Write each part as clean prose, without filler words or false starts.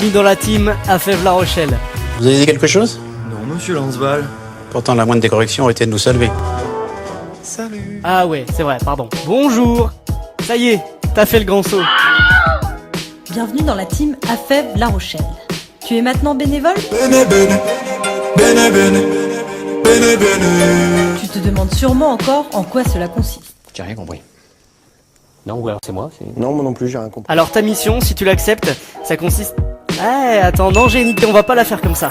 Bienvenue dans la team AFEV La Rochelle. Vous avez dit quelque chose? Non, monsieur Lansval. Pourtant, la moindre des corrections aurait été de nous saluer. Salut. Ah ouais, c'est vrai, pardon. Bonjour. Ça y est, t'as fait le grand saut. Bienvenue dans la team AFEV La Rochelle. Tu es maintenant bénévole? Tu te demandes sûrement encore en quoi cela consiste. J'ai rien compris. Non, ou alors c'est moi, Non, moi non plus, j'ai rien compris. Alors ta mission, si tu l'acceptes, ça consiste... Eh, attends, non Génique, on va pas la faire comme ça.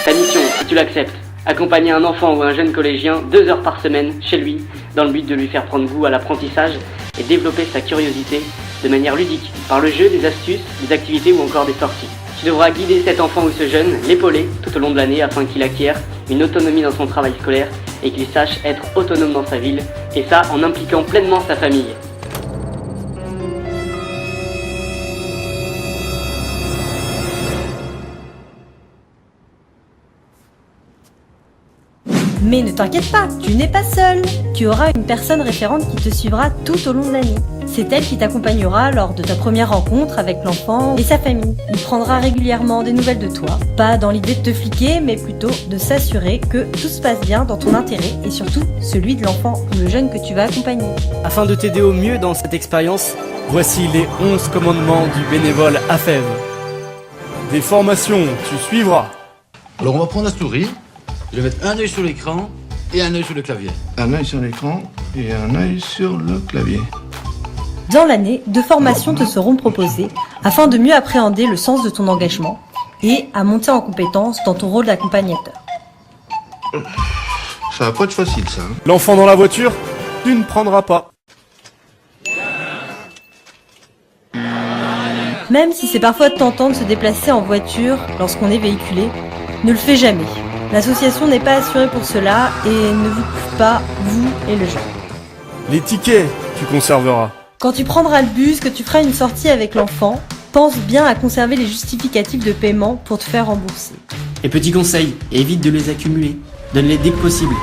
Ta mission, si tu l'acceptes, accompagner un enfant ou un jeune collégien 2 heures par semaine chez lui, dans le but de lui faire prendre goût à l'apprentissage et développer sa curiosité de manière ludique, par le jeu, des astuces, des activités ou encore des sorties. Tu devras guider cet enfant ou ce jeune, l'épauler tout au long de l'année afin qu'il acquiert une autonomie dans son travail scolaire et qu'il sache être autonome dans sa ville, et ça en impliquant pleinement sa famille. Mais ne t'inquiète pas, tu n'es pas seul. Tu auras une personne référente qui te suivra tout au long de l'année. C'est elle qui t'accompagnera lors de ta première rencontre avec l'enfant et sa famille. Il prendra régulièrement des nouvelles de toi, pas dans l'idée de te fliquer, mais plutôt de s'assurer que tout se passe bien dans ton intérêt et surtout celui de l'enfant ou le jeune que tu vas accompagner. Afin de t'aider au mieux dans cette expérience, voici les 11 commandements du bénévole AFEV. Des formations, tu suivras. Alors on va prendre la souris, je vais mettre un œil sur l'écran et un œil sur le clavier. Un œil sur l'écran et un œil sur le clavier. Dans l'année, 2 formations te seront proposées afin de mieux appréhender le sens de ton engagement et à monter en compétence dans ton rôle d'accompagnateur. Ça va pas être facile ça. L'enfant dans la voiture, tu ne prendras pas. Même si c'est parfois tentant de se déplacer en voiture lorsqu'on est véhiculé, ne le fais jamais. L'association n'est pas assurée pour cela et ne vous couvre pas, vous et le jeune. Les tickets, tu conserveras. Quand tu prendras le bus, que tu feras une sortie avec l'enfant, pense bien à conserver les justificatifs de paiement pour te faire rembourser. Et petit conseil, évite de les accumuler. Donne-les dès que possible.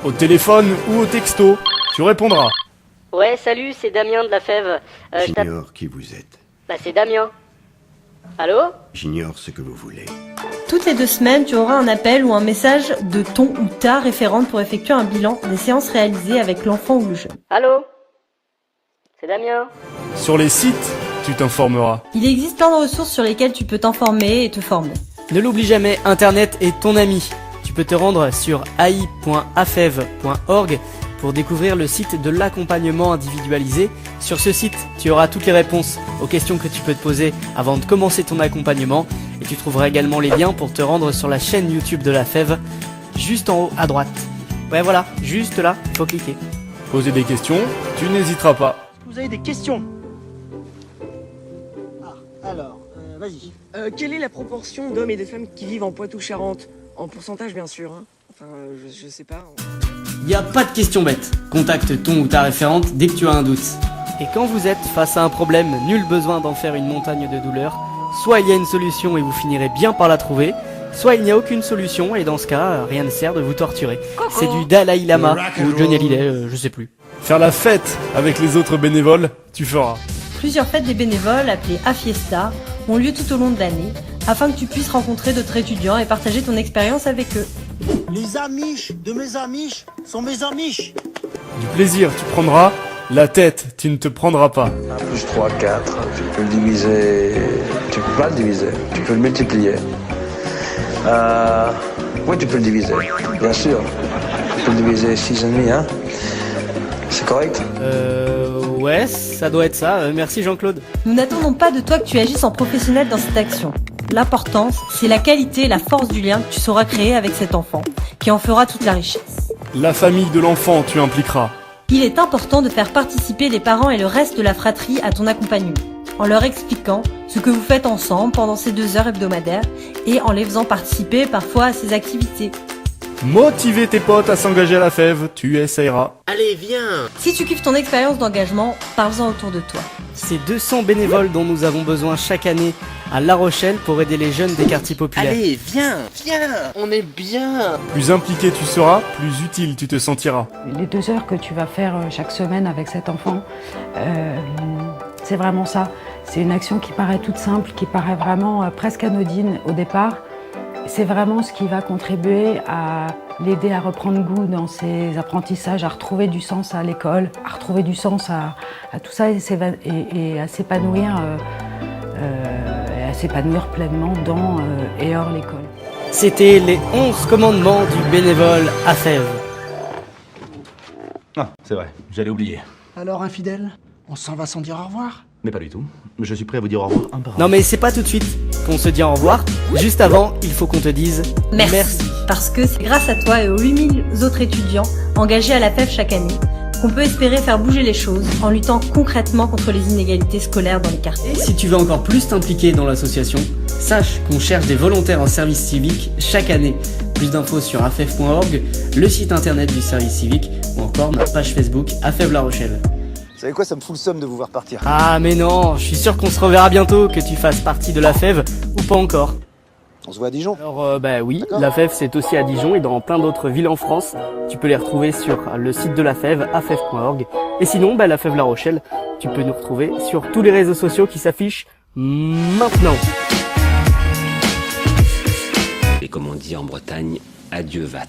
Au téléphone ou au texto, tu répondras. Ouais, salut, c'est Damien de la Fève. J'ignore qui vous êtes. Bah, c'est Damien. Allô? J'ignore ce que vous voulez. Toutes les 2 semaines, tu auras un appel ou un message de ton ou ta référente pour effectuer un bilan des séances réalisées avec l'enfant ou le jeune. Allô? C'est Damien. Sur les sites, tu t'informeras. Il existe plein de ressources sur lesquelles tu peux t'informer et te former. Ne l'oublie jamais, Internet est ton ami. Tu peux te rendre sur ai.afev.org pour découvrir le site de l'accompagnement individualisé. Sur ce site, tu auras toutes les réponses aux questions que tu peux te poser avant de commencer ton accompagnement, et tu trouveras également les liens pour te rendre sur la chaîne YouTube de la FEV, juste en haut à droite. Ouais voilà, juste là, il faut cliquer. Poser des questions, tu n'hésiteras pas. Vous avez des questions? Alors, vas-y. Quelle est la proportion d'hommes et de femmes qui vivent en Poitou-Charentes? En pourcentage, bien sûr. Hein. Enfin, je sais pas. Y a pas de questions bêtes. Contacte ton ou ta référente dès que tu as un doute. Et quand vous êtes face à un problème, nul besoin d'en faire une montagne de douleur. Soit il y a une solution et vous finirez bien par la trouver, soit il n'y a aucune solution et dans ce cas, rien ne sert de vous torturer. C'est du Dalai Lama ou Johnny Hallyday, je sais plus. Faire la fête avec les autres bénévoles, tu feras. Plusieurs fêtes des bénévoles, appelées Afiesta, ont lieu tout au long de l'année, afin que tu puisses rencontrer d'autres étudiants et partager ton expérience avec eux. Les amiches de mes amiches sont mes amiches. Du plaisir, tu prendras. La tête, tu ne te prendras pas. 1 plus 3, 4. Tu peux le diviser. Tu peux pas le diviser. Tu peux le multiplier. Oui, tu peux le diviser. Bien sûr. Tu peux le diviser 6,5, hein. C'est correct? Ouais, ça doit être ça. Merci Jean-Claude. Nous n'attendons pas de toi que tu agisses en professionnel dans cette action. L'importance, c'est la qualité et la force du lien que tu sauras créer avec cet enfant, qui en fera toute la richesse. La famille de l'enfant, tu impliqueras. Il est important de faire participer les parents et le reste de la fratrie à ton accompagnement, en leur expliquant ce que vous faites ensemble pendant ces 2 heures hebdomadaires et en les faisant participer parfois à ces activités. Motiver tes potes à s'engager à la fève, tu essaieras. Allez, viens. Si tu kiffes ton expérience d'engagement, parle-en autour de toi. Ces 200 bénévoles dont nous avons besoin chaque année à La Rochelle pour aider les jeunes des quartiers populaires. Allez, viens, on est bien. Plus impliqué tu seras, plus utile tu te sentiras. Les 2 heures que tu vas faire chaque semaine avec cet enfant, c'est vraiment ça. C'est une action qui paraît toute simple, qui paraît vraiment presque anodine au départ. C'est vraiment ce qui va contribuer à l'aider à reprendre goût dans ses apprentissages, à retrouver du sens à l'école, à retrouver du sens à tout ça et à s'épanouir pleinement dans et hors l'école. C'était les 11 commandements du bénévole AFEV. Ah, c'est vrai, j'allais oublier. Alors, infidèle, on s'en va sans dire au revoir? Mais pas du tout. Je suis prêt à vous dire au revoir un par un. Non mais c'est pas tout de suite qu'on se dit au revoir. Juste avant, il faut qu'on te dise Merci. Parce que c'est grâce à toi et aux 8000 autres étudiants engagés à la FEV chaque année qu'on peut espérer faire bouger les choses en luttant concrètement contre les inégalités scolaires dans les quartiers. Et si tu veux encore plus t'impliquer dans l'association, sache qu'on cherche des volontaires en service civique chaque année. Plus d'infos sur afev.org, le site internet du service civique ou encore notre page Facebook AFEV La Rochelle. Vous savez quoi, ça me fout le seum de vous voir partir. Ah mais non, je suis sûr qu'on se reverra bientôt, que tu fasses partie de la FEV ou pas encore. On se voit à Dijon? Alors bah oui, la FEV c'est aussi à Dijon et dans plein d'autres villes en France. Tu peux les retrouver sur le site de la FEV, afev.org. Et sinon, la FEV La Rochelle, tu peux nous retrouver sur tous les réseaux sociaux qui s'affichent maintenant. Et comme on dit en Bretagne, adieu vat.